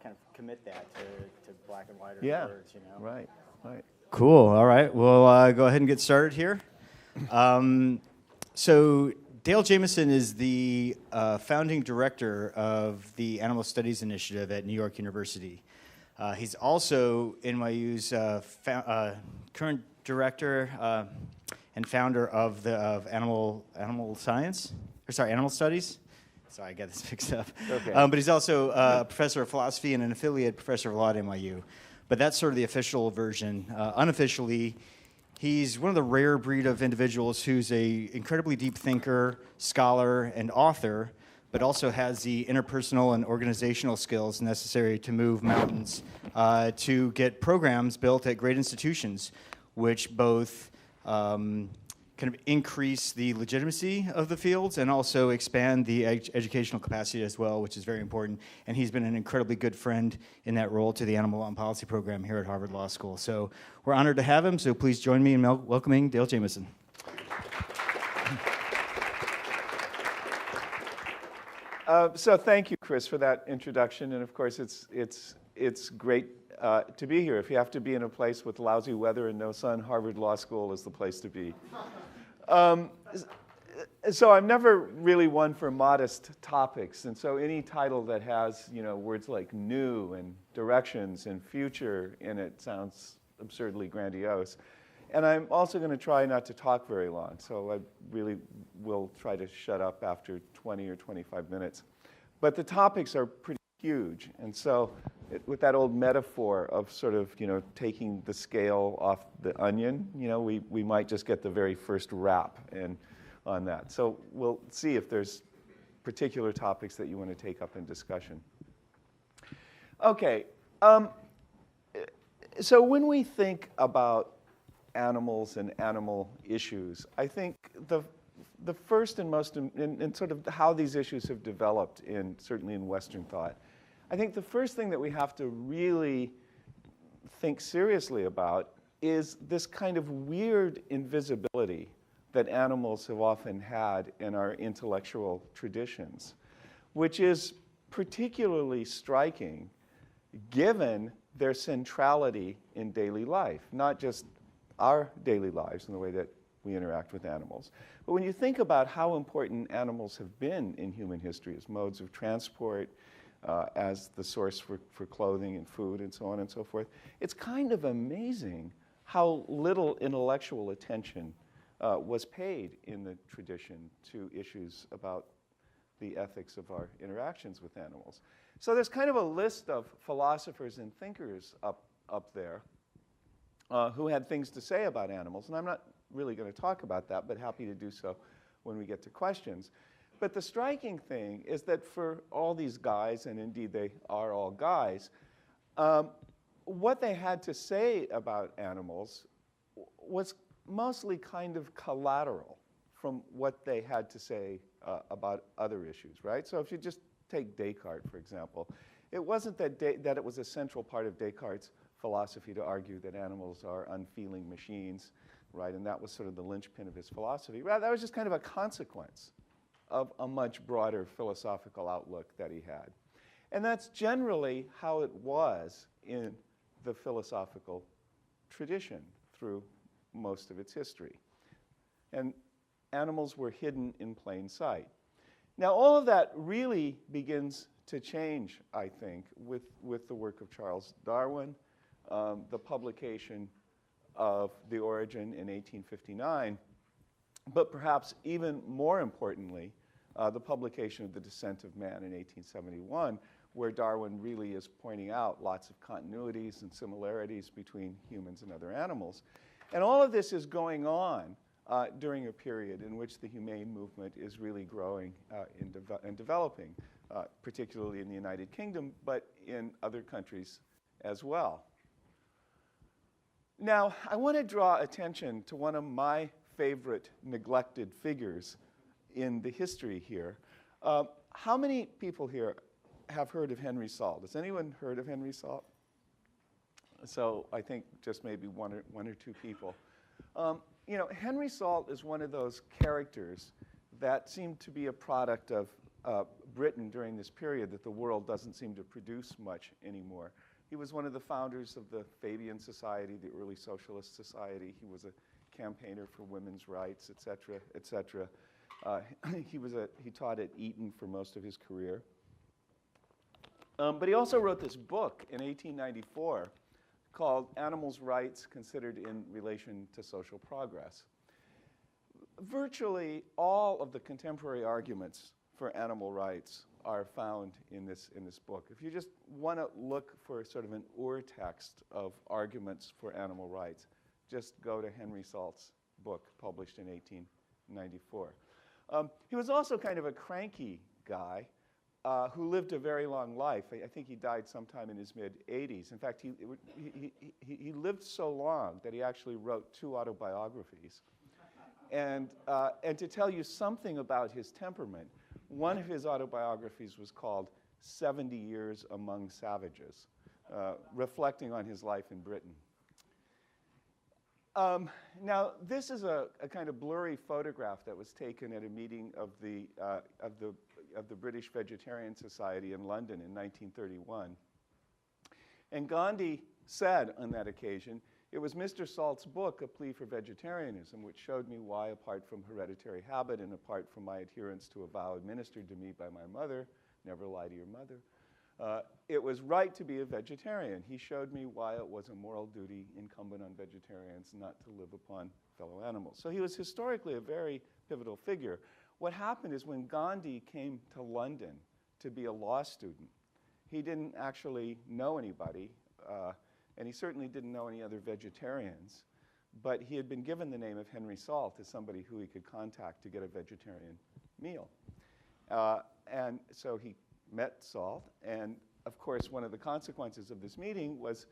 kind of commit that to black and white words, you know. Right, right. Cool. All right. We'll go ahead and get started here. So Dale Jamieson is the founding director of the Animal Studies Initiative at New York University. He's also NYU's current director and founder of Animal Studies. Sorry, I got this mixed up. Okay. But he's also a professor of philosophy and an affiliate professor of law at NYU. But that's sort of the official version. Unofficially, he's one of the rare breed of individuals who's a incredibly deep thinker, scholar, and author, but also has the interpersonal and organizational skills necessary to move mountains, to get programs built at great institutions, which both kind of increase the legitimacy of the fields and also expand the educational capacity as well, which is very important. And he's been an incredibly good friend in that role to the Animal Law and Policy program here at Harvard Law School. So we're honored to have him, so please join me in welcoming Dale Jamieson. So thank you, Chris, for that introduction. And of course, it's great to be here. If you have to be in a place with lousy weather and no sun, Harvard Law School is the place to be. So I'm never really one for modest topics, and so any title that has, you know, words like new and directions and future in it sounds absurdly grandiose. And I'm also going to try not to talk very long, so I really will try to shut up after 20 or 25 minutes. But the topics are pretty huge, and so with that old metaphor of sort of, you know, taking the scale off the onion, you know, we might just get the very first wrap on that. So we'll see if there's particular topics that you want to take up in discussion. Okay, so when we think about animals and animal issues, I think the first and most, in sort of how these issues have developed certainly in Western thought, I think the first thing that we have to really think seriously about is this kind of weird invisibility that animals have often had in our intellectual traditions, which is particularly striking given their centrality in daily life, not just our daily lives and the way that we interact with animals. But when you think about how important animals have been in human history as modes of transport, as the source for clothing and food and so on and so forth, it's kind of amazing how little intellectual attention was paid in the tradition to issues about the ethics of our interactions with animals. So there's kind of a list of philosophers and thinkers up there who had things to say about animals, and I'm not really going to talk about that, but happy to do so when we get to questions. But the striking thing is that for all these guys, and indeed they are all guys, what they had to say about animals was mostly kind of collateral from what they had to say about other issues, right? So if you just take Descartes, for example, it wasn't that it was a central part of Descartes' philosophy to argue that animals are unfeeling machines, right? And that was sort of the linchpin of his philosophy. Rather, that was just kind of a consequence of a much broader philosophical outlook that he had. And that's generally how it was in the philosophical tradition through most of its history. And animals were hidden in plain sight. Now, all of that really begins to change, I think, with the work of Charles Darwin, the publication of The Origin in 1859, but perhaps even more importantly, the publication of The Descent of Man in 1871, where Darwin really is pointing out lots of continuities and similarities between humans and other animals. And all of this is going on during a period in which the humane movement is really growing and developing, particularly in the United Kingdom, but in other countries as well. Now, I want to draw attention to one of my favorite neglected figures in the history here. How many people here have heard of Henry Saul? Has anyone heard of Henry Saul? So I think just maybe one or two people. You know, Henry Saul is one of those characters that seem to be a product of Britain during this period that the world doesn't seem to produce much anymore. He was one of the founders of the Fabian Society, the early socialist society. He was a campaigner for women's rights, et cetera, et cetera. He taught at Eton for most of his career. But he also wrote this book in 1894 called Animals' Rights Considered in Relation to Social Progress. Virtually all of the contemporary arguments for animal rights are found in this book. If you just want to look for sort of an ur-text of arguments for animal rights, just go to Henry Salt's book published in 1894. He was also kind of a cranky guy who lived a very long life. I think he died sometime in his mid-80s. In fact, he lived so long that he actually wrote 2 autobiographies. And to tell you something about his temperament, one of his autobiographies was called 70 Years Among Savages, reflecting on his life in Britain. Now, this is a kind of blurry photograph that was taken at a meeting of the British Vegetarian Society in London in 1931. And Gandhi said on that occasion, "It was Mr. Salt's book, A Plea for Vegetarianism, which showed me why, apart from hereditary habit and apart from my adherence to a vow administered to me by my mother, never lie to your mother, it was right to be a vegetarian. He showed me why it was a moral duty incumbent on vegetarians not to live upon fellow animals." So he was historically a very pivotal figure. What happened is when Gandhi came to London to be a law student, he didn't actually know anybody, and he certainly didn't know any other vegetarians, but he had been given the name of Henry Salt as somebody who he could contact to get a vegetarian meal. And so he met Salt, and of course one of the consequences of this meeting was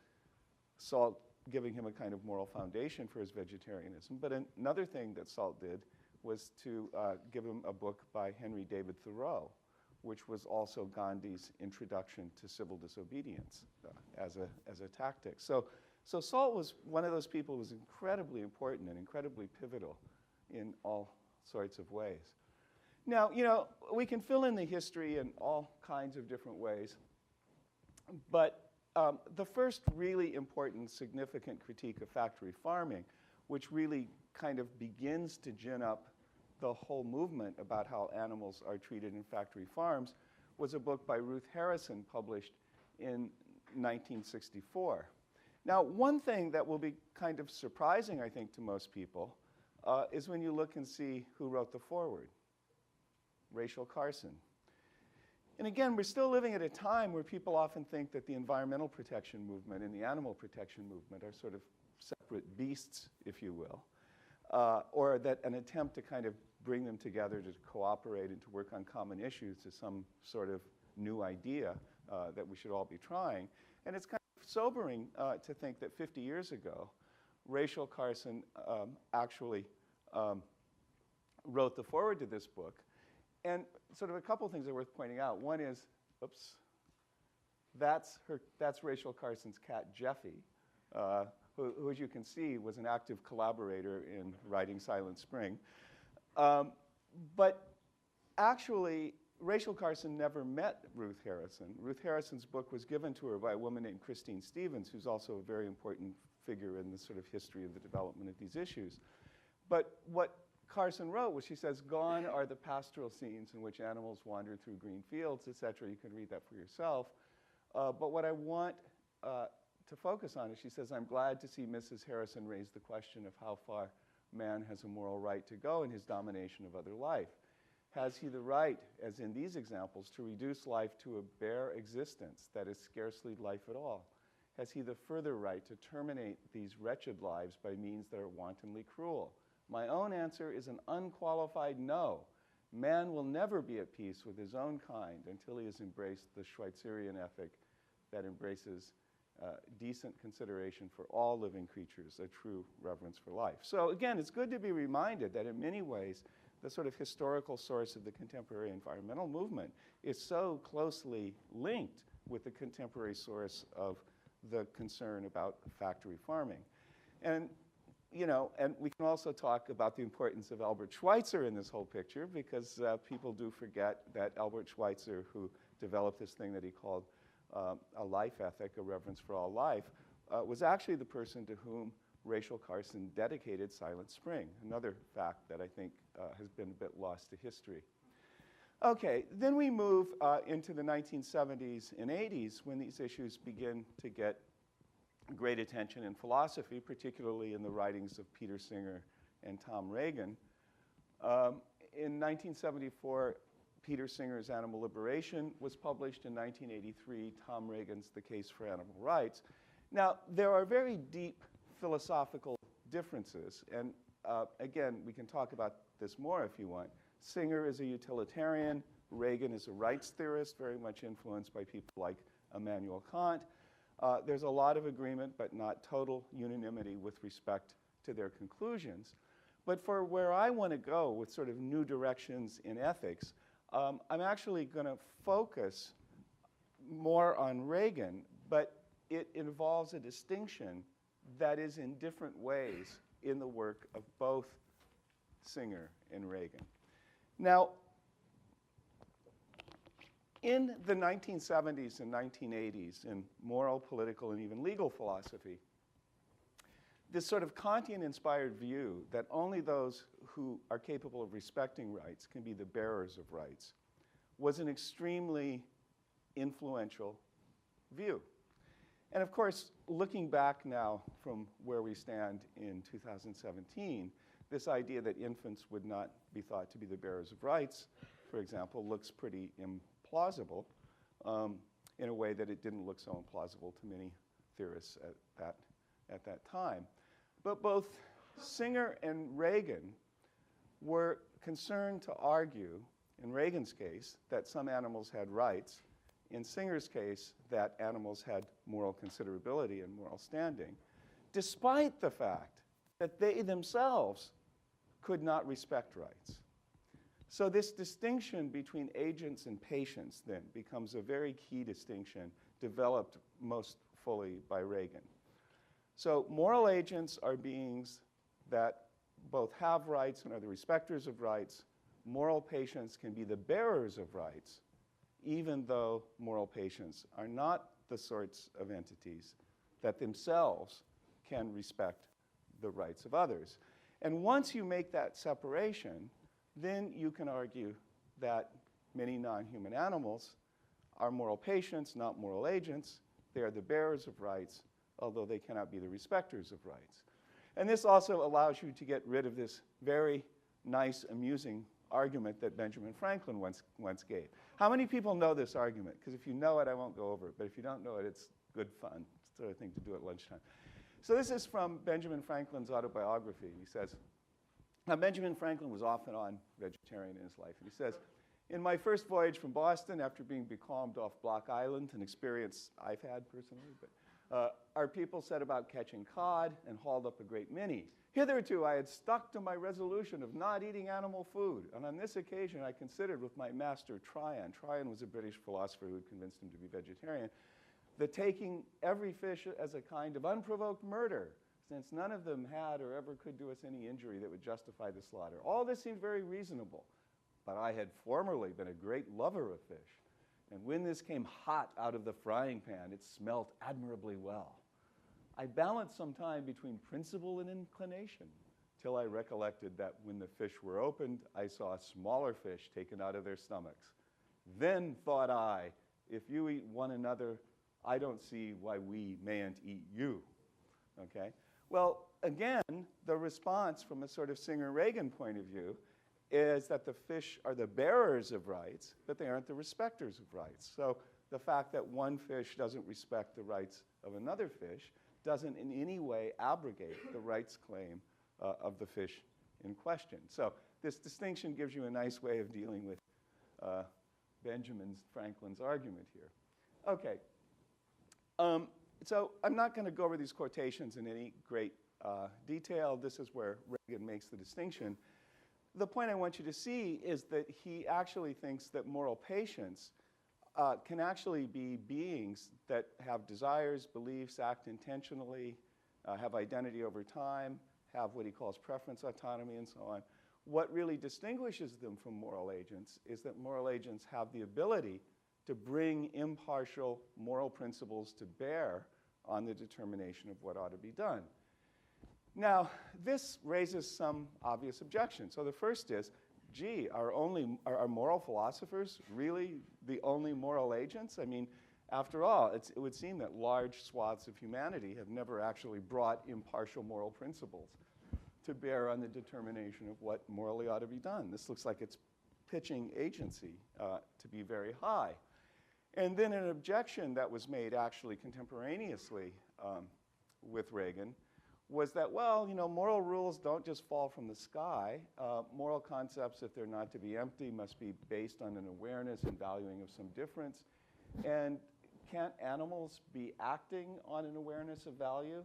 Salt giving him a kind of moral foundation for his vegetarianism. But another thing that Salt did was to give him a book by Henry David Thoreau, which was also Gandhi's introduction to civil disobedience as a tactic. So Salt was one of those people who was incredibly important and incredibly pivotal in all sorts of ways. Now, you know, we can fill in the history in all kinds of different ways, but the first really important, significant critique of factory farming, which really kind of begins to gin up the whole movement about how animals are treated in factory farms, was a book by Ruth Harrison published in 1964. Now, one thing that will be kind of surprising, I think, to most people is when you look and see who wrote the foreword. Rachel Carson. And again, we're still living at a time where people often think that the environmental protection movement and the animal protection movement are sort of separate beasts, if you will, or that an attempt to kind of bring them together to cooperate and to work on common issues is some sort of new idea that we should all be trying. And it's kind of sobering to think that 50 years ago, Rachel Carson actually wrote the foreword to this book. And sort of a couple things that are worth pointing out. One is, oops, that's Rachel Carson's cat, Jeffy, who, as you can see, was an active collaborator in writing Silent Spring. But actually, Rachel Carson never met Ruth Harrison. Ruth Harrison's book was given to her by a woman named Christine Stevens, who's also a very important figure in the sort of history of the development of these issues. But what Carson wrote was, she says, "Gone are the pastoral scenes in which animals wander through green fields, etc." You can read that for yourself. But what I want to focus on is, she says, "I'm glad to see Mrs. Harrison raise the question of how far man has a moral right to go in his domination of other life. Has he the right, as in these examples, to reduce life to a bare existence that is scarcely life at all? Has he the further right to terminate these wretched lives by means that are wantonly cruel? My own answer is an unqualified no. Man will never be at peace with his own kind until he has embraced the Schweitzerian ethic that embraces decent consideration for all living creatures, a true reverence for life." So again, it's good to be reminded that in many ways, the sort of historical source of the contemporary environmental movement is so closely linked with the contemporary source of the concern about factory farming. And and we can also talk about the importance of Albert Schweitzer in this whole picture, because people do forget that Albert Schweitzer, who developed this thing that he called a life ethic, a reverence for all life, was actually the person to whom Rachel Carson dedicated Silent Spring, another fact that I think has been a bit lost to history. Okay, then we move into the 1970s and 80s when these issues begin to get great attention in philosophy, particularly in the writings of Peter Singer and Tom Regan. In 1974, Peter Singer's Animal Liberation was published. In 1983, Tom Regan's The Case for Animal Rights. Now, there are very deep philosophical differences, and again, we can talk about this more if you want. Singer is a utilitarian. Regan is a rights theorist, very much influenced by people like Immanuel Kant. There's a lot of agreement, but not total unanimity with respect to their conclusions. But for where I want to go with sort of new directions in ethics, I'm actually going to focus more on Regan, but it involves a distinction that is in different ways in the work of both Singer and Regan. Now, in the 1970s and 1980s, in moral, political, and even legal philosophy, this sort of Kantian-inspired view that only those who are capable of respecting rights can be the bearers of rights was an extremely influential view. And of course, looking back now from where we stand in 2017, this idea that infants would not be thought to be the bearers of rights, for example, looks pretty implausible in a way that it didn't look so implausible to many theorists at that time. But both Singer and Regan were concerned to argue, in Regan's case, that some animals had rights, in Singer's case, that animals had moral considerability and moral standing, despite the fact that they themselves could not respect rights. So this distinction between agents and patients then becomes a very key distinction developed most fully by Regan. So moral agents are beings that both have rights and are the respecters of rights. Moral patients can be the bearers of rights, even though moral patients are not the sorts of entities that themselves can respect the rights of others. And once you make that separation, then you can argue that many non-human animals are moral patients, not moral agents. They are the bearers of rights, although they cannot be the respecters of rights. And this also allows you to get rid of this very nice, amusing argument that Benjamin Franklin once gave. How many people know this argument? Because if you know it, I won't go over it. But if you don't know it, it's good fun. It's the sort of thing to do at lunchtime. So this is from Benjamin Franklin's autobiography. He says, now Benjamin Franklin was off and on vegetarian in his life. And he says, in my first voyage from Boston, after being becalmed off Block Island, an experience I've had personally, but our people set about catching cod and hauled up a great many. Hitherto, I had stuck to my resolution of not eating animal food, and on this occasion, I considered with my master Tryon. Tryon was a British philosopher who had convinced him to be vegetarian, that taking every fish as a kind of unprovoked murder, since none of them had or ever could do us any injury that would justify the slaughter. All this seemed very reasonable, but I had formerly been a great lover of fish, and when this came hot out of the frying pan, it smelt admirably well. I balanced some time between principle and inclination, till I recollected that when the fish were opened, I saw smaller fish taken out of their stomachs. Then thought I, if you eat one another, I don't see why we mayn't eat you. Okay? Well, again, the response from a sort of Singer-Regan point of view is that the fish are the bearers of rights, but they aren't the respecters of rights. So the fact that one fish doesn't respect the rights of another fish doesn't in any way abrogate the rights claim of the fish in question. So this distinction gives you a nice way of dealing with Benjamin Franklin's argument here. Okay. So I'm not going to go over these quotations in any great detail. This is where Regan makes the distinction. The point I want you to see is that he actually thinks that moral patients can actually be beings that have desires, beliefs, act intentionally, have identity over time, have what he calls preference autonomy and so on. What really distinguishes them from moral agents is that moral agents have the ability to bring impartial moral principles to bear on the determination of what ought to be done. Now, this raises some obvious objections. So the first is, gee, are moral philosophers really the only moral agents? I mean, after all, it would seem that large swaths of humanity have never actually brought impartial moral principles to bear on the determination of what morally ought to be done. This looks like it's pitching agency to be very high. And then an objection that was made actually contemporaneously with Reagan was that, well, you know, moral rules don't just fall from the sky. Moral concepts, if they're not to be empty, must be based on an awareness and valuing of some difference. And can't animals be acting on an awareness of value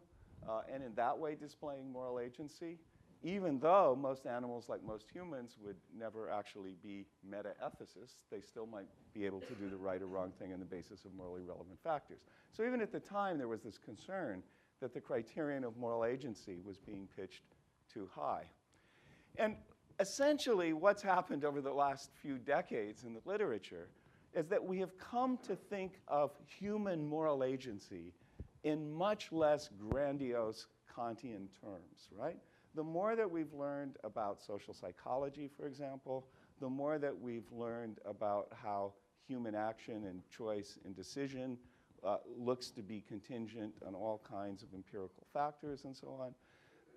and in that way displaying moral agency? Even though most animals, like most humans, would never actually be meta-ethicists, they still might be able to do the right or wrong thing on the basis of morally relevant factors. So even at the time, there was this concern that the criterion of moral agency was being pitched too high. And essentially, what's happened over the last few decades in the literature is that we have come to think of human moral agency in much less grandiose Kantian terms, right? The more that we've learned about social psychology, for example, the more that we've learned about how human action and choice and decision looks to be contingent on all kinds of empirical factors and so on.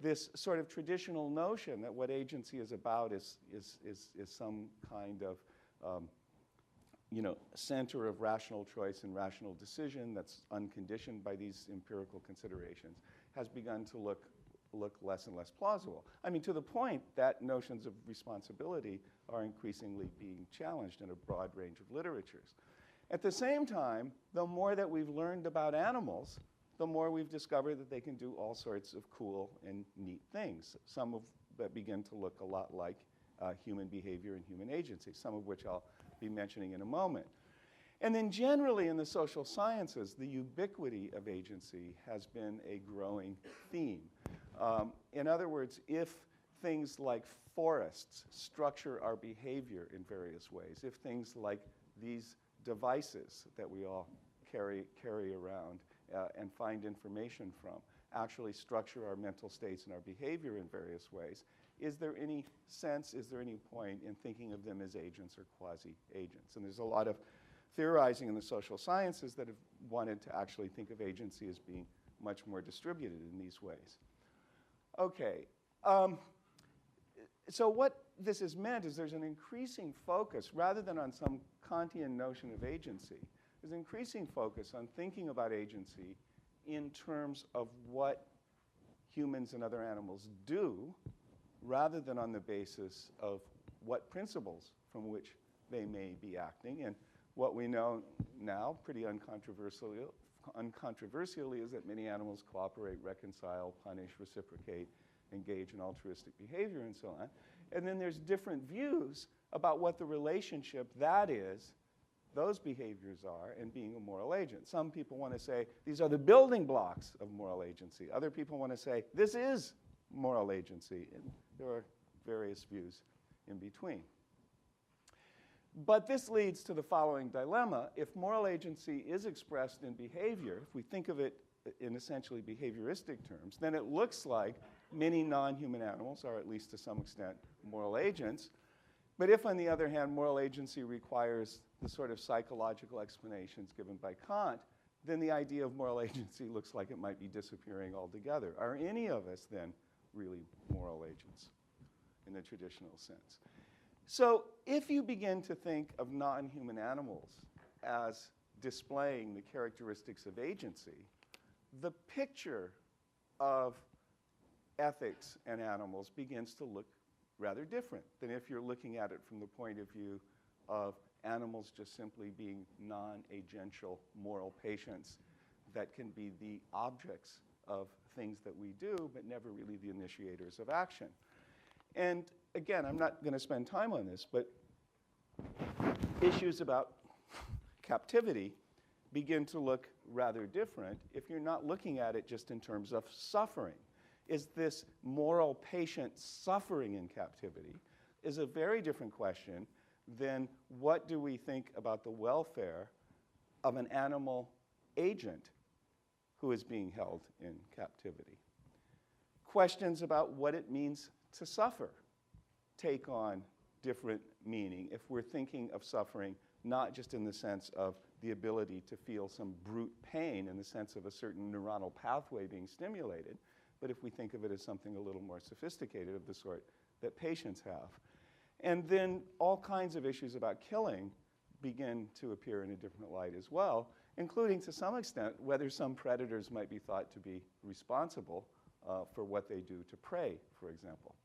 This sort of traditional notion that what agency is about is some kind of center of rational choice and rational decision that's unconditioned by these empirical considerations has begun to look less and less plausible. I mean, to the point that notions of responsibility are increasingly being challenged in a broad range of literatures. At the same time, the more that we've learned about animals, the more we've discovered that they can do all sorts of cool and neat things, some of that begin to look a lot like human behavior and human agency, some of which I'll be mentioning in a moment. And then generally in the social sciences, the ubiquity of agency has been a growing theme. In other words, if things like forests structure our behavior in various ways, if things like these devices that we all carry around and find information from actually structure our mental states and our behavior in various ways, is there any sense, is there any point in thinking of them as agents or quasi-agents? And there's a lot of theorizing in the social sciences that have wanted to actually think of agency as being much more distributed in these ways. Okay, so what this has meant is there's an increasing focus, rather than on some Kantian notion of agency, there's an increasing focus on thinking about agency in terms of what humans and other animals do, rather than on the basis of what principles from which they may be acting. And what we know now, pretty uncontroversially, is that many animals cooperate, reconcile, punish, reciprocate, engage in altruistic behavior, and so on. And then there's different views about what the relationship that is, those behaviors are, and being a moral agent. Some people want to say these are the building blocks of moral agency. Other people want to say this is moral agency. And there are various views in between. But this leads to the following dilemma. If moral agency is expressed in behavior, if we think of it in essentially behavioristic terms, then it looks like many non-human animals are, at least to some extent, moral agents. But if, on the other hand, moral agency requires the sort of psychological explanations given by Kant, then the idea of moral agency looks like it might be disappearing altogether. Are any of us, then, really moral agents in the traditional sense? So if you begin to think of non-human animals as displaying the characteristics of agency, the picture of ethics and animals begins to look rather different than if you're looking at it from the point of view of animals just simply being non-agential moral patients that can be the objects of things that we do, but never really the initiators of action. And again, I'm not going to spend time on this, but issues about captivity begin to look rather different if you're not looking at it just in terms of suffering. Is this moral patient suffering in captivity is a very different question than what do we think about the welfare of an animal agent who is being held in captivity. Questions about what it means to suffer take on different meaning if we're thinking of suffering not just in the sense of the ability to feel some brute pain in the sense of a certain neuronal pathway being stimulated, but if we think of it as something a little more sophisticated of the sort that patients have. And then all kinds of issues about killing begin to appear in a different light as well, including to some extent whether some predators might be thought to be responsible for what they do to prey, for example.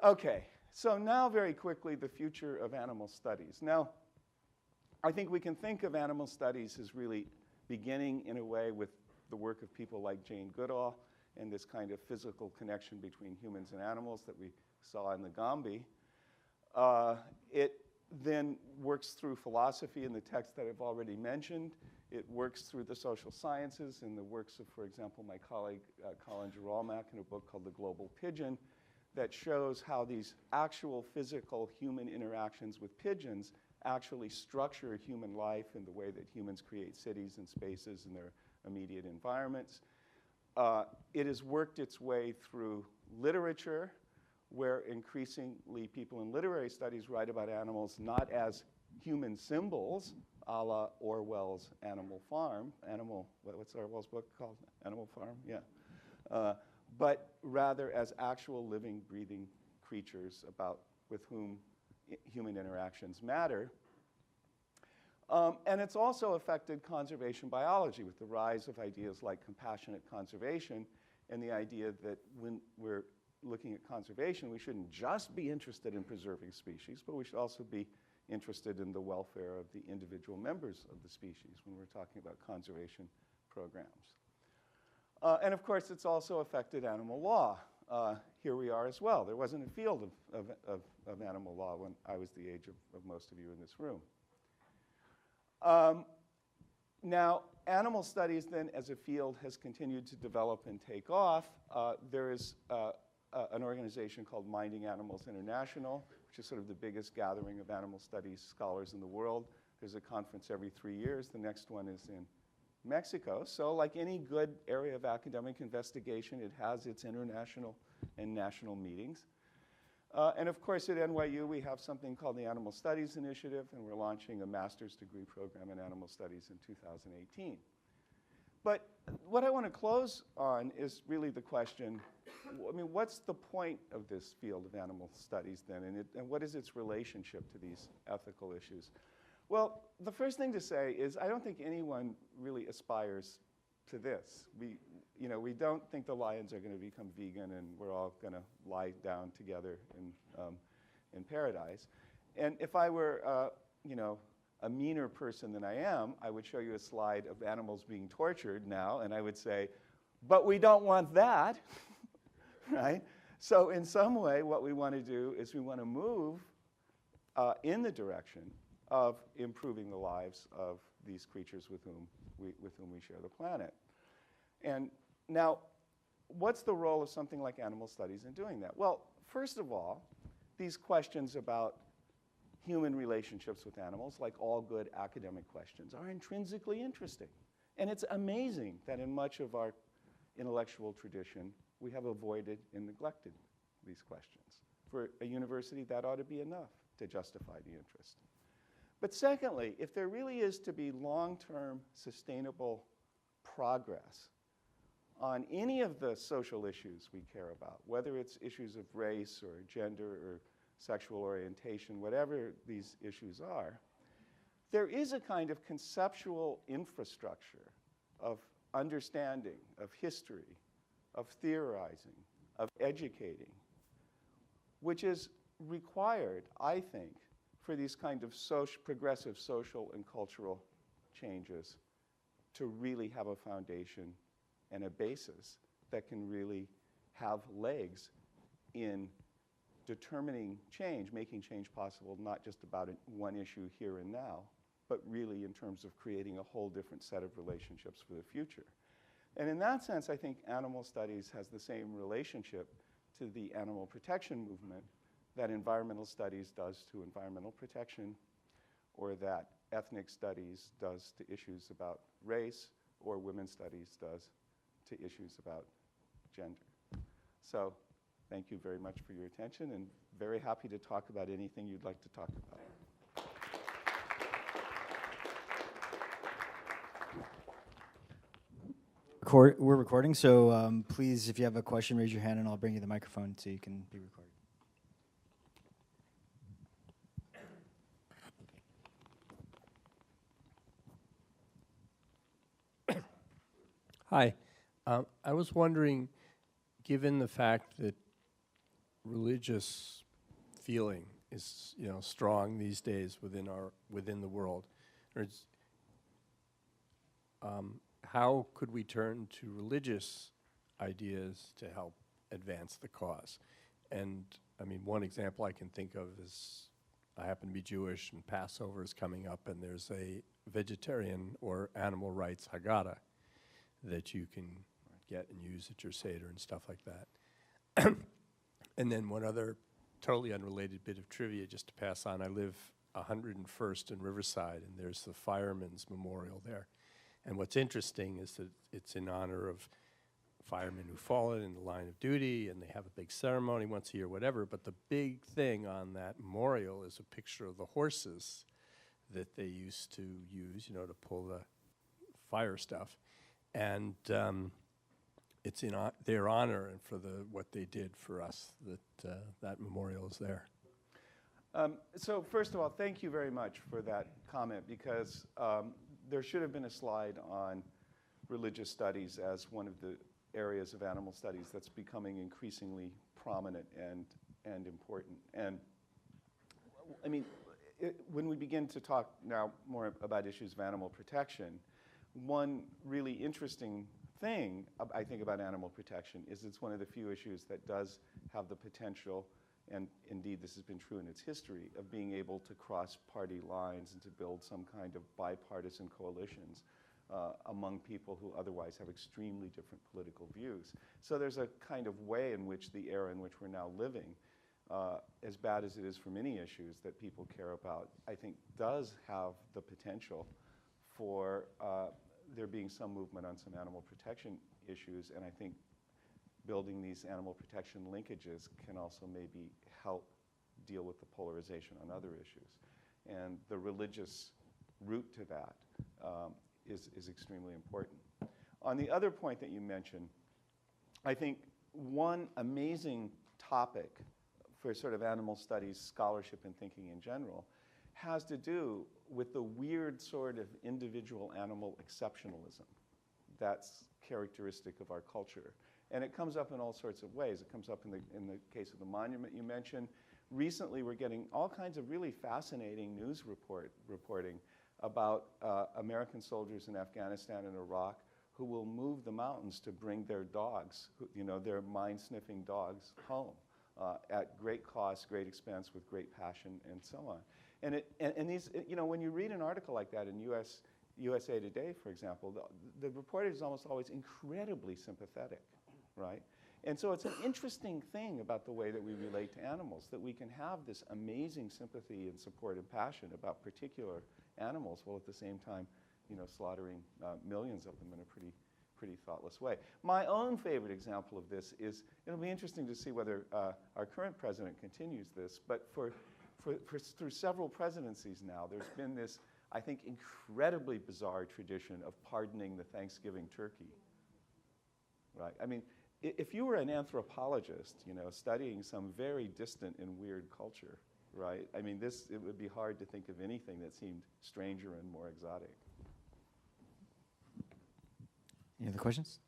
Okay, so now very quickly the future of animal studies. Now, I think we can think of animal studies as really beginning in a way with the work of people like Jane Goodall and this kind of physical connection between humans and animals that we saw in the Gombe. It then works through philosophy in the text that I've already mentioned. It works through the social sciences in the works of, for example, my colleague Colin Geralmack in a book called The Global Pigeon that shows how these actual physical human interactions with pigeons actually structure human life in the way that humans create cities and spaces in their immediate environments. It has worked its way through literature, where increasingly people in literary studies write about animals not as human symbols, a la Orwell's Animal Farm. What's Orwell's book called? Animal Farm? Yeah. But rather as actual living, breathing creatures with whom human interactions matter. And it's also affected conservation biology with the rise of ideas like compassionate conservation and the idea that when we're looking at conservation, we shouldn't just be interested in preserving species, but we should also be interested in the welfare of the individual members of the species when we're talking about conservation programs. And of course, it's also affected animal law. Here we are as well. There wasn't a field of animal law when I was the age of most of you in this room. Now, animal studies then as a field has continued to develop and take off. There is an organization called Minding Animals International, which is sort of the biggest gathering of animal studies scholars in the world. There's a conference every 3 years. The next one is in Mexico. So like any good area of academic investigation, it has its international and national meetings. And of course, at NYU, we have something called the Animal Studies Initiative, and we're launching a master's degree program in animal studies in 2018. But what I want to close on is really the question, I mean, what's the point of this field of animal studies then, and what is its relationship to these ethical issues? Well, the first thing to say is I don't think anyone really aspires to this. We don't think the lions are going to become vegan and we're all going to lie down together in paradise. And if I were, a meaner person than I am, I would show you a slide of animals being tortured now, and I would say, but we don't want that, right? So in some way, what we want to do is we want to move in the direction of improving the lives of these creatures with whom we share the planet. And now, what's the role of something like animal studies in doing that? Well, first of all, these questions about human relationships with animals, like all good academic questions, are intrinsically interesting. And it's amazing that in much of our intellectual tradition, we have avoided and neglected these questions. For a university, that ought to be enough to justify the interest. But secondly, if there really is to be long-term sustainable progress on any of the social issues we care about, whether it's issues of race or gender or sexual orientation, whatever these issues are, there is a kind of conceptual infrastructure of understanding, of history, of theorizing, of educating, which is required, I think, for these kind of progressive social and cultural changes to really have a foundation and a basis that can really have legs in determining change, making change possible, not just about one issue here and now, but really in terms of creating a whole different set of relationships for the future. And in that sense, I think animal studies has the same relationship to the animal protection movement that environmental studies does to environmental protection, or that ethnic studies does to issues about race, or women's studies does to issues about gender. So thank you very much for your attention, and very happy to talk about anything you'd like to talk about. We're recording, so please, if you have a question, raise your hand and I'll bring you the microphone so you can be recorded. Hi. I was wondering, given the fact that religious feeling is, strong these days within the world, how could we turn to religious ideas to help advance the cause? And I mean, one example I can think of is I happen to be Jewish, and Passover is coming up, and there's a vegetarian or animal rights Haggadah that you can get and use at your Seder and stuff like that. And then one other totally unrelated bit of trivia just to pass on. I live 101st in Riverside, and there's the Firemen's Memorial there. And what's interesting is that it's in honor of firemen who've fallen in the line of duty, and they have a big ceremony once a year, whatever. But the big thing on that memorial is a picture of the horses that they used to use, to pull the fire stuff. And it's in their honor and for what they did for us that memorial is there. So first of all, thank you very much for that comment, because there should have been a slide on religious studies as one of the areas of animal studies that's becoming increasingly prominent and important. And I mean, when we begin to talk now more about issues of animal protection, one really interesting thing I think about animal protection is it's one of the few issues that does have the potential, and indeed this has been true in its history, of being able to cross party lines and to build some kind of bipartisan coalitions among people who otherwise have extremely different political views. So there's a kind of way in which the era in which we're now living, as bad as it is for many issues that people care about, I think does have the potential for there being some movement on some animal protection issues, and I think building these animal protection linkages can also maybe help deal with the polarization on other issues. And the religious route to that is extremely important. On the other point that you mentioned, I think one amazing topic for sort of animal studies scholarship and thinking in general has to do with the weird sort of individual animal exceptionalism that's characteristic of our culture. And it comes up in all sorts of ways. It comes up in the case of the monument you mentioned. Recently, we're getting all kinds of really fascinating news reporting about American soldiers in Afghanistan and Iraq who will move the mountains to bring their dogs, their mind-sniffing dogs, home at great cost, great expense, with great passion, and so on. And these, when you read an article like that in USA Today, for example, the reporter is almost always incredibly sympathetic, right? And so it's an interesting thing about the way that we relate to animals, that we can have this amazing sympathy and support and passion about particular animals, while at the same time, slaughtering millions of them in a pretty thoughtless way. My own favorite example of this is, it'll be interesting to see whether our current president continues this, but through several presidencies now, there's been this, I think, incredibly bizarre tradition of pardoning the Thanksgiving turkey, right? I mean, if you were an anthropologist, studying some very distant and weird culture, right? I mean, it would be hard to think of anything that seemed stranger and more exotic. Any other questions?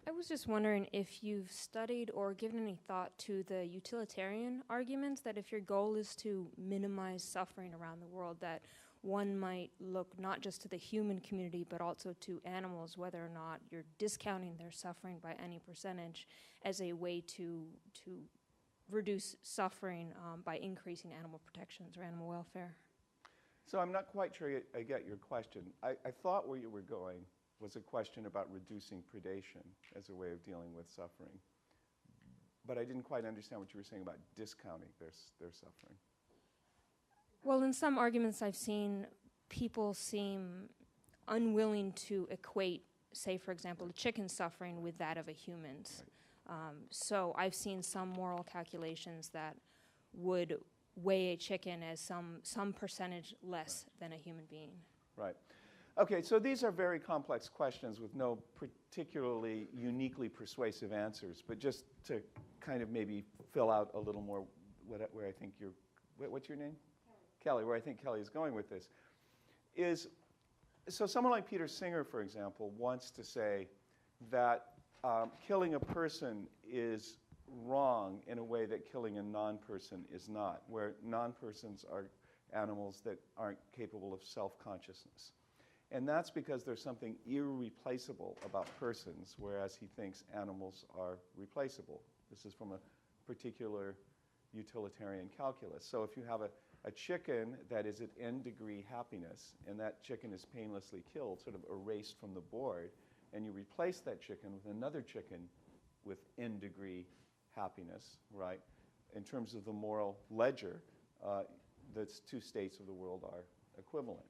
I was just wondering if you've studied or given any thought to the utilitarian arguments that if your goal is to minimize suffering around the world, that one might look not just to the human community but also to animals, whether or not you're discounting their suffering by any percentage, as a way to reduce suffering by increasing animal protections or animal welfare. So I'm not quite sure I get your question. I thought where you were going was a question about reducing predation as a way of dealing with suffering. But I didn't quite understand what you were saying about discounting their suffering. Well, in some arguments I've seen, people seem unwilling to equate, say, for example, the chicken's suffering with that of a human's. Right. So I've seen some moral calculations that would weigh a chicken as some percentage less than a human being. Right. Okay, so these are very complex questions with no particularly uniquely persuasive answers, but just to kind of maybe fill out a little more where I think you're, what's your name? Kelly, where I think Kelly is going with this, is, so someone like Peter Singer, for example, wants to say that killing a person is wrong in a way that killing a non-person is not, where non-persons are animals that aren't capable of self-consciousness. And that's because there's something irreplaceable about persons, whereas he thinks animals are replaceable. This is from a particular utilitarian calculus. So if you have a chicken that is at n-degree happiness, and that chicken is painlessly killed, sort of erased from the board, and you replace that chicken with another chicken with n-degree happiness, right? In terms of the moral ledger, the two states of the world are equivalent.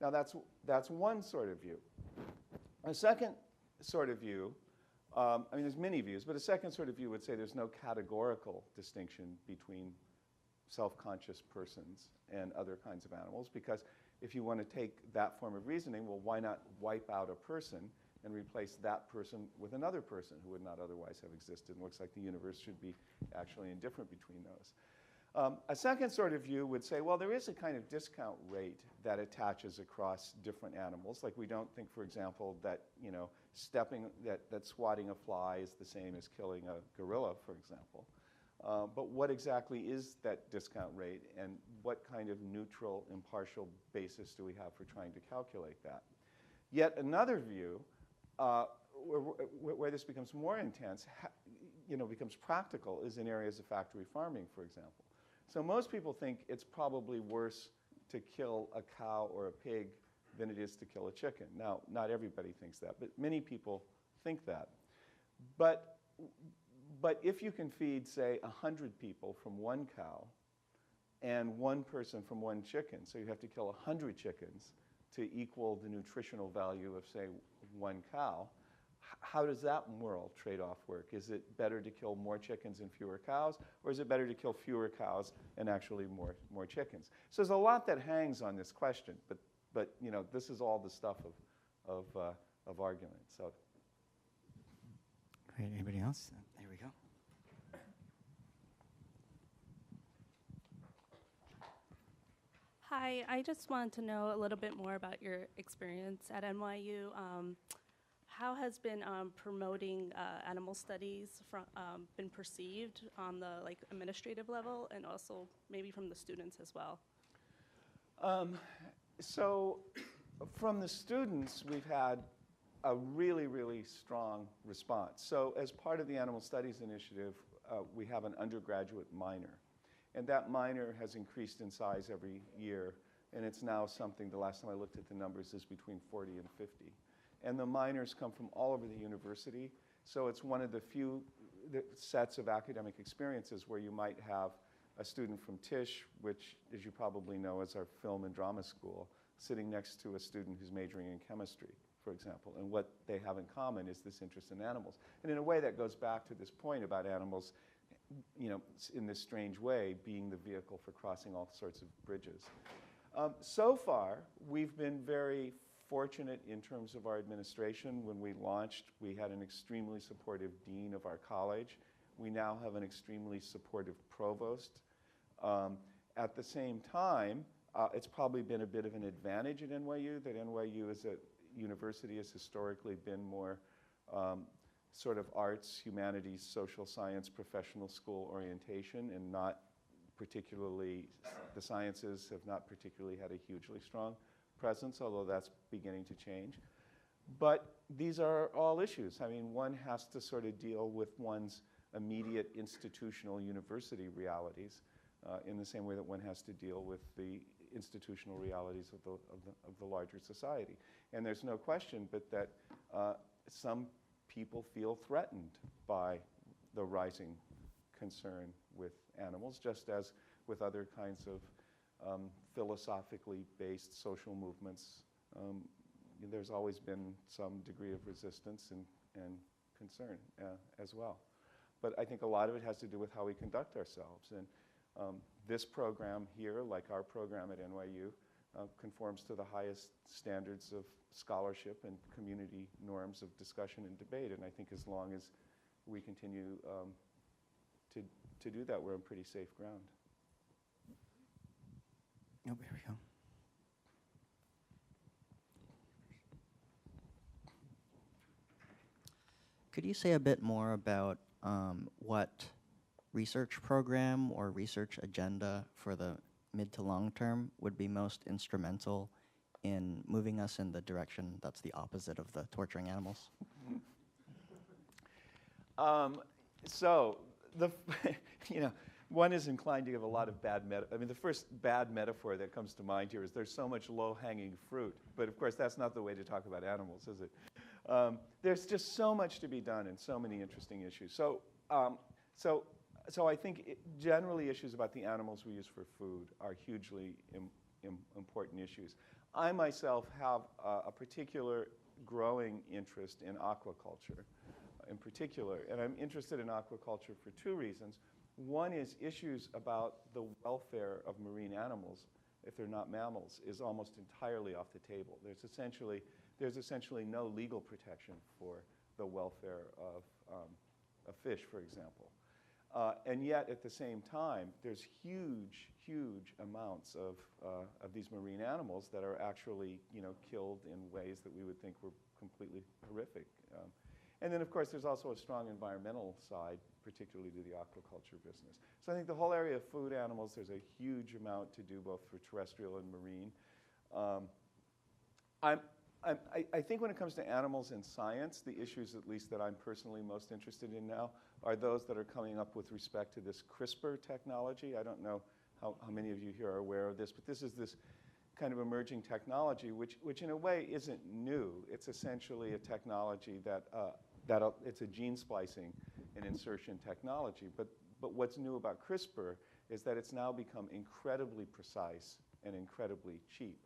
Now that's one sort of view. A second sort of view, I mean there's many views, but a second sort of view would say there's no categorical distinction between self-conscious persons and other kinds of animals, because if you want to take that form of reasoning, well, why not wipe out a person and replace that person with another person who would not otherwise have existed? It looks like the universe should be actually indifferent between those. A second sort of view would say, well, there is a kind of discount rate that attaches across different animals. Like we don't think, for example, that that swatting a fly is the same as killing a gorilla, for example. But what exactly is that discount rate, and what kind of neutral, impartial basis do we have for trying to calculate that? Yet another view, where this becomes more intense, becomes practical, is in areas of factory farming, for example. So most people think it's probably worse to kill a cow or a pig than it is to kill a chicken. Now, not everybody thinks that, but many people think that. But if you can feed, say, 100 people from one cow and one person from one chicken, so you have to kill 100 chickens to equal the nutritional value of, say, one cow, how does that moral trade-off work? Is it better to kill more chickens and fewer cows, or is it better to kill fewer cows and actually more chickens? So there's a lot that hangs on this question, but this is all the stuff of argument. So. Great. Anybody else? There we go. Hi, I just wanted to know a little bit more about your experience at NYU. How has been promoting animal studies been perceived on the administrative level, and also maybe from the students as well? So from the students, we've had a really, really strong response. So as part of the Animal Studies Initiative, we have an undergraduate minor. And that minor has increased in size every year. And it's now something, the last time I looked at the numbers, is between 40 and 50. And the minors come from all over the university. So it's one of the few sets of academic experiences where you might have a student from Tisch, which, as you probably know, is our film and drama school, sitting next to a student who's majoring in chemistry, for example. And what they have in common is this interest in animals. And in a way, that goes back to this point about animals, in this strange way, being the vehicle for crossing all sorts of bridges. So far, we've been very fortunate in terms of our administration. When we launched, we had an extremely supportive dean of our college. We now have an extremely supportive provost. At the same time, it's probably been a bit of an advantage at NYU that NYU as a university has historically been more sort of arts, humanities, social science, professional school orientation, and not particularly, the sciences have not particularly had a hugely strong presence, although that's beginning to change. But these are all issues. I mean, one has to sort of deal with one's immediate institutional university realities in the same way that one has to deal with the institutional realities of the larger society. And there's no question but that some people feel threatened by the rising concern with animals, just as with other kinds of philosophically based social movements. There's always been some degree of resistance and concern as well. But I think a lot of it has to do with how we conduct ourselves. And this program here, like our program at NYU, conforms to the highest standards of scholarship and community norms of discussion and debate. And I think as long as we continue to do that, we're on pretty safe ground. Oh, there we go. Could you say a bit more about what research program or research agenda for the mid to long term would be most instrumental in moving us in the direction that's the opposite of the torturing animals? So, one is inclined to give a lot of bad the first bad metaphor that comes to mind here is there's so much low-hanging fruit. But of course, that's not the way to talk about animals, is it? There's just so much to be done and so many interesting issues. So I think generally issues about the animals we use for food are hugely important issues. I myself have a particular growing interest in aquaculture in particular, and I'm interested in aquaculture for two reasons. One is issues about the welfare of marine animals, if they're not mammals, is almost entirely off the table. There's essentially no legal protection for the welfare of fish, for example. And yet, at the same time, there's huge amounts of these marine animals that are actually, killed in ways that we would think were completely horrific. And then, of course, there's also a strong environmental side, particularly to the aquaculture business. So I think the whole area of food animals, there's a huge amount to do both for terrestrial and marine. I think when it comes to animals and science, the issues, at least that I'm personally most interested in now, are those that are coming up with respect to this CRISPR technology. I don't know how many of you here are aware of this, but this is this kind of emerging technology, which in a way isn't new. It's essentially a technology that it's a gene splicing and insertion technology. But what's new about CRISPR is that it's now become incredibly precise and incredibly cheap.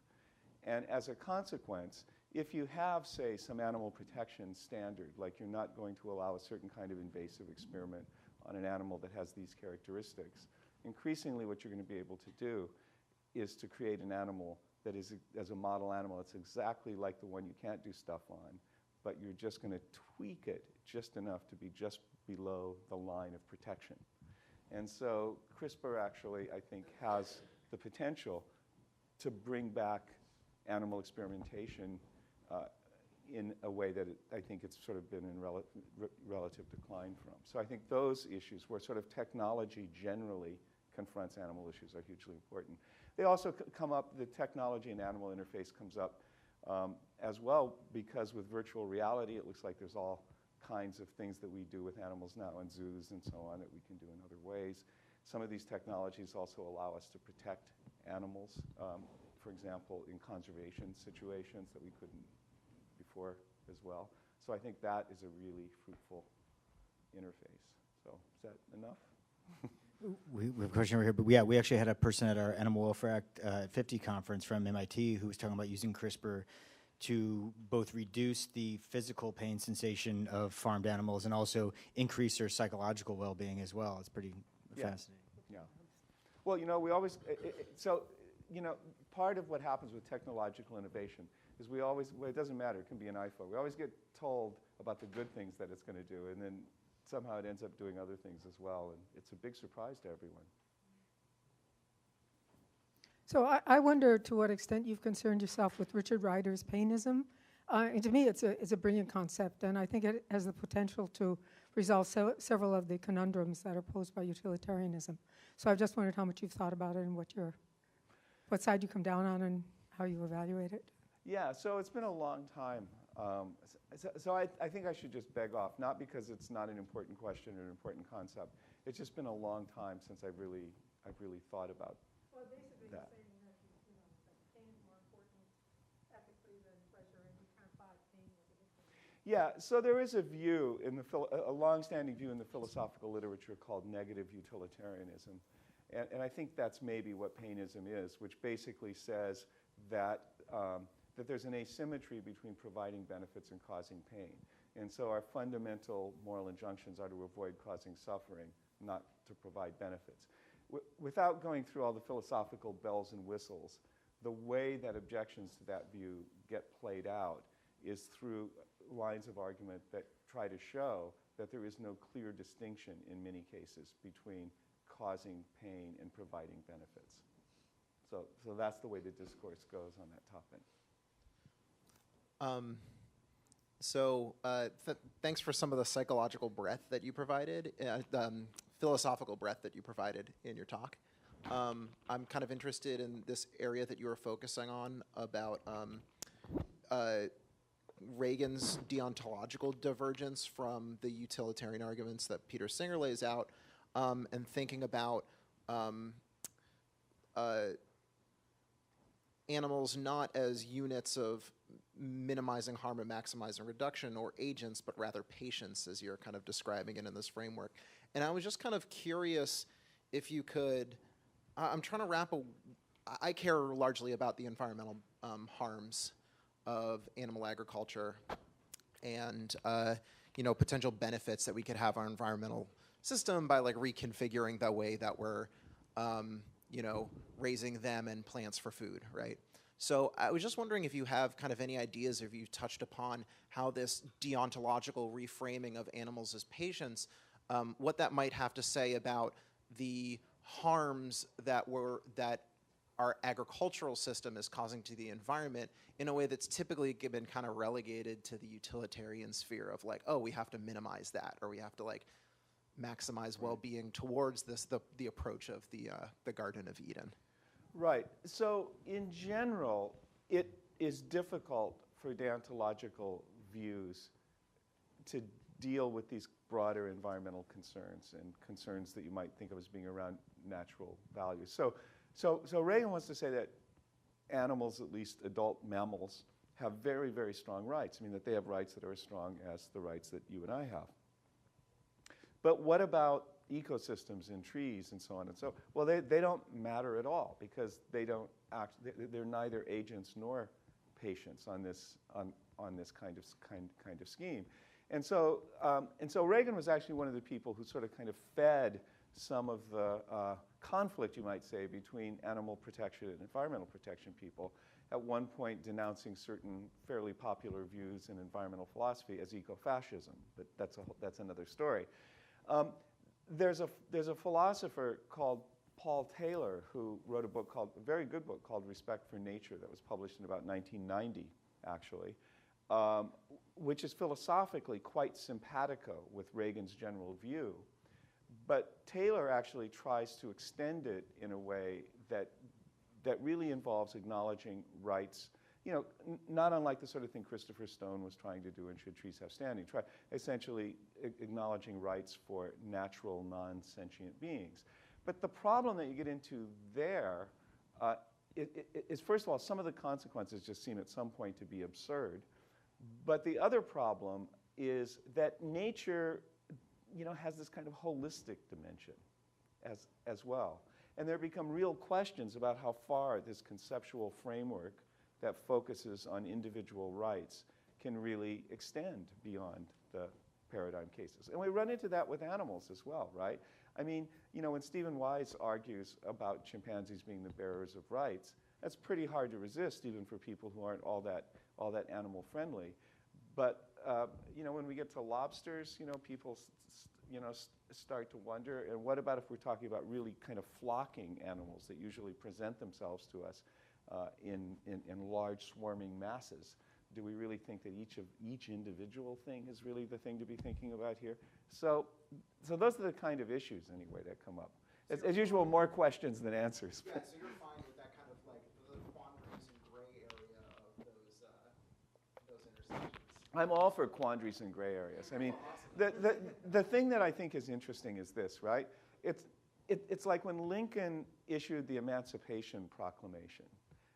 And as a consequence, if you have, say, some animal protection standard, like you're not going to allow a certain kind of invasive experiment on an animal that has these characteristics, increasingly what you're going to be able to do is to create an animal that is, as a model animal, it's exactly like the one you can't do stuff on, but you're just going to tweak it just enough to be just below the line of protection. And so CRISPR actually, I think, has the potential to bring back animal experimentation in a way that I think it's sort of been in relative decline from. So I think those issues where sort of technology generally confronts animal issues are hugely important. They also come up, the technology and animal interface comes up as well, because with virtual reality, it looks like there's all kinds of things that we do with animals now in zoos and so on that we can do in other ways. Some of these technologies also allow us to protect animals, for example, in conservation situations that we couldn't before as well. So I think that is a really fruitful interface. So is that enough? We have a question over here, but yeah, we actually had a person at our Animal Welfare Act 50 conference from MIT who was talking about using CRISPR to both reduce the physical pain sensation of farmed animals and also increase their psychological well-being as well. It's pretty fascinating. Yeah. Well, we always, part of what happens with technological innovation is well, it doesn't matter, it can be an iPhone. We always get told about the good things that it's going to do, and then somehow it ends up doing other things as well, and it's a big surprise to everyone. So I wonder to what extent you've concerned yourself with Richard Ryder's painism. And to me, it's a brilliant concept, and I think it has the potential to resolve several of the conundrums that are posed by utilitarianism. So I've just wondered how much you've thought about it and what side you come down on and how you evaluate it. Yeah, so it's been a long time So I think I should just beg off, not because it's not an important question or an important concept. It's just been a long time since I've really thought about Well, basically that. you're saying that, that pain is more important ethically than pleasure, and you can't buy pain with addiction. Yeah, so there is a view, a long-standing view in the philosophical literature called negative utilitarianism. And I think that's maybe what painism is, which basically says that, that there's an asymmetry between providing benefits and causing pain. And so our fundamental moral injunctions are to avoid causing suffering, not to provide benefits. Without going through all the philosophical bells and whistles, the way that objections to that view get played out is through lines of argument that try to show that there is no clear distinction in many cases between causing pain and providing benefits. So that's the way the discourse goes on that topic. Thanks for some of the psychological breadth that you provided, philosophical breadth that you provided in your talk. I'm kind of interested in this area that you were focusing on about Reagan's deontological divergence from the utilitarian arguments that Peter Singer lays out, and thinking about animals not as units of minimizing harm and maximizing reduction or agents, but rather patients, as you're kind of describing it in this framework. And I was just kind of curious if you could, I'm trying to I care largely about the environmental harms of animal agriculture and potential benefits that we could have our environmental system by like reconfiguring the way that we're raising them and plants for food, right? So I was just wondering if you have kind of any ideas, or if you've touched upon how this deontological reframing of animals as patients, what that might have to say about the harms that our agricultural system is causing to the environment in a way that's typically been kind of relegated to the utilitarian sphere of like, oh, we have to minimize that, or we have to like maximize well-being towards the approach of the Garden of Eden. Right. So in general, it is difficult for deontological views to deal with these broader environmental concerns and concerns that you might think of as being around natural values. So Reagan wants to say that animals, at least adult mammals, have very, very strong rights. I mean, that they have rights that are as strong as the rights that you and I have. But what about ecosystems and trees and so on and so? Well, they don't matter at all because they're neither agents nor patients on this kind of scheme. And so Reagan was actually one of the people who sort of kind of fed some of the conflict, you might say, between animal protection and environmental protection people, at one point denouncing certain fairly popular views in environmental philosophy as ecofascism. But that's another story. There's a philosopher called Paul Taylor who wrote a very good book called Respect for Nature that was published in about 1990, actually, which is philosophically quite simpatico with Reagan's general view. But Taylor actually tries to extend it in a way that really involves acknowledging rights, not unlike the sort of thing Christopher Stone was trying to do in Should Trees Have Standing, essentially acknowledging rights for natural, non-sentient beings. But the problem that you get into there is, first of all, some of the consequences just seem at some point to be absurd. But the other problem is that nature, has this kind of holistic dimension as well. And there become real questions about how far this conceptual framework that focuses on individual rights can really extend beyond the paradigm cases. And we run into that with animals as well, right? I mean, when Stephen Wise argues about chimpanzees being the bearers of rights, that's pretty hard to resist, even for people who aren't all that animal friendly. But when we get to lobsters, people start to wonder, and what about if we're talking about really kind of flocking animals that usually present themselves to us in large swarming masses? Do we really think that each individual thing is really the thing to be thinking about here? So those are the kind of issues, anyway, that come up. As usual, more questions than answers. Yeah, so you're fine with that kind of like the quandaries and gray area of those intersections. I'm all for quandaries and gray areas. I mean, the thing that I think is interesting is this, right? It's like when Lincoln issued the Emancipation Proclamation.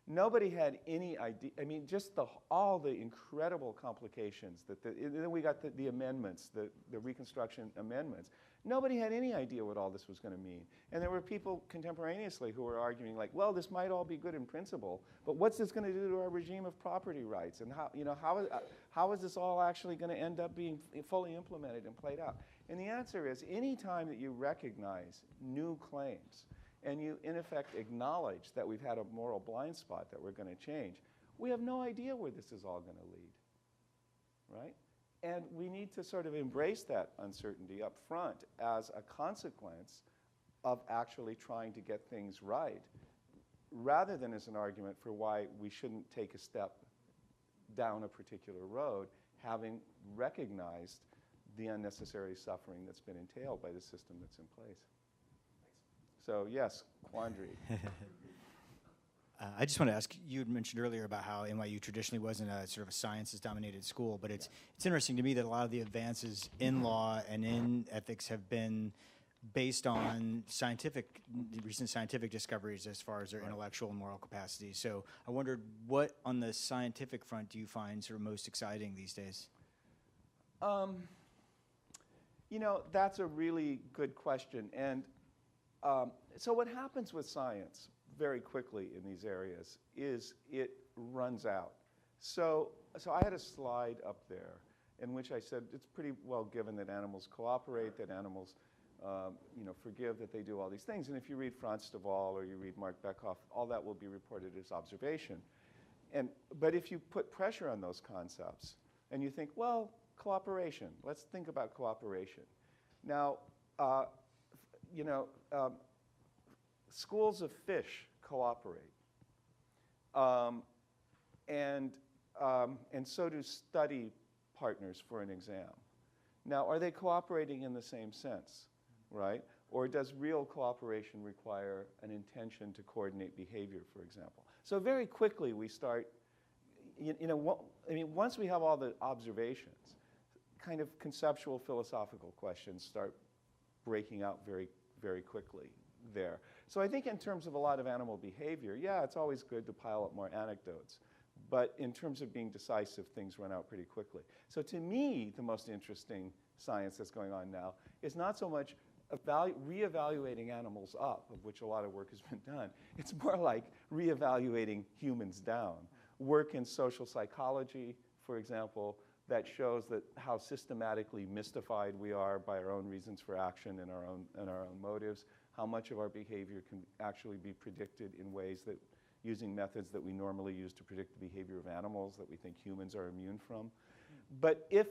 Nobody had any idea. I mean, just all the incredible complications and then we got the amendments, the Reconstruction amendments. Nobody had any idea what all this was going to mean. And there were people contemporaneously who were arguing like, well, this might all be good in principle, but what's this going to do to our regime of property rights? And how is this all actually going to end up being fully implemented and played out? And the answer is, any time that you recognize new claims and you, in effect, acknowledge that we've had a moral blind spot that we're going to change, we have no idea where this is all going to lead, right? And we need to sort of embrace that uncertainty up front as a consequence of actually trying to get things right, rather than as an argument for why we shouldn't take a step down a particular road, having recognized the unnecessary suffering that's been entailed by the system that's in place. So yes, quandary. I just want to ask, you had mentioned earlier about how NYU traditionally wasn't a sort of a sciences-dominated school, but it's interesting to me that a lot of the advances in law and in ethics have been based on recent scientific discoveries as far as their intellectual and moral capacity. So I wondered, what on the scientific front do you find sort of most exciting these days? You know, that's a really good question. And so what happens with science very quickly in these areas is it runs out. So I had a slide up there in which I said it's pretty well given that animals cooperate, that animals forgive, that they do all these things. And if you read Franz de Waal or you read Mark Beckhoff, all that will be reported as observation. But if you put pressure on those concepts and you think, well, cooperation, let's think about cooperation. Now, schools of fish cooperate, and so do study partners for an exam. Now, are they cooperating in the same sense, right? Or does real cooperation require an intention to coordinate behavior, for example? So very quickly we start, once we have all the observations, kind of conceptual philosophical questions start breaking out very, very quickly there. So I think in terms of a lot of animal behavior, yeah, it's always good to pile up more anecdotes. But in terms of being decisive, things run out pretty quickly. So to me, the most interesting science that's going on now is not so much reevaluating animals up, of which a lot of work has been done. It's more like reevaluating humans down. Work in social psychology, for example, that shows that how systematically mystified we are by our own reasons for action and our own motives, how much of our behavior can actually be predicted in ways that, using methods that we normally use to predict the behavior of animals that we think humans are immune from. But if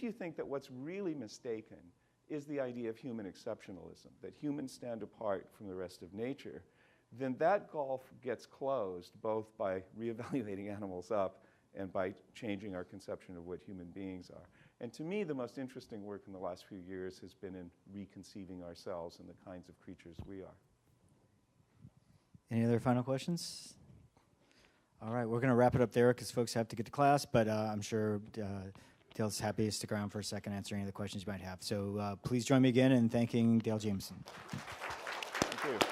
you think that what's really mistaken is the idea of human exceptionalism, that humans stand apart from the rest of nature, then that gulf gets closed both by reevaluating animals up and by changing our conception of what human beings are. And to me, the most interesting work in the last few years has been in reconceiving ourselves and the kinds of creatures we are. Any other final questions? All right, we're going to wrap it up there because folks have to get to class, but I'm sure Dale's happy to stick around for a second, answer any of the questions you might have. So please join me again in thanking Dale Jamieson. Thank you.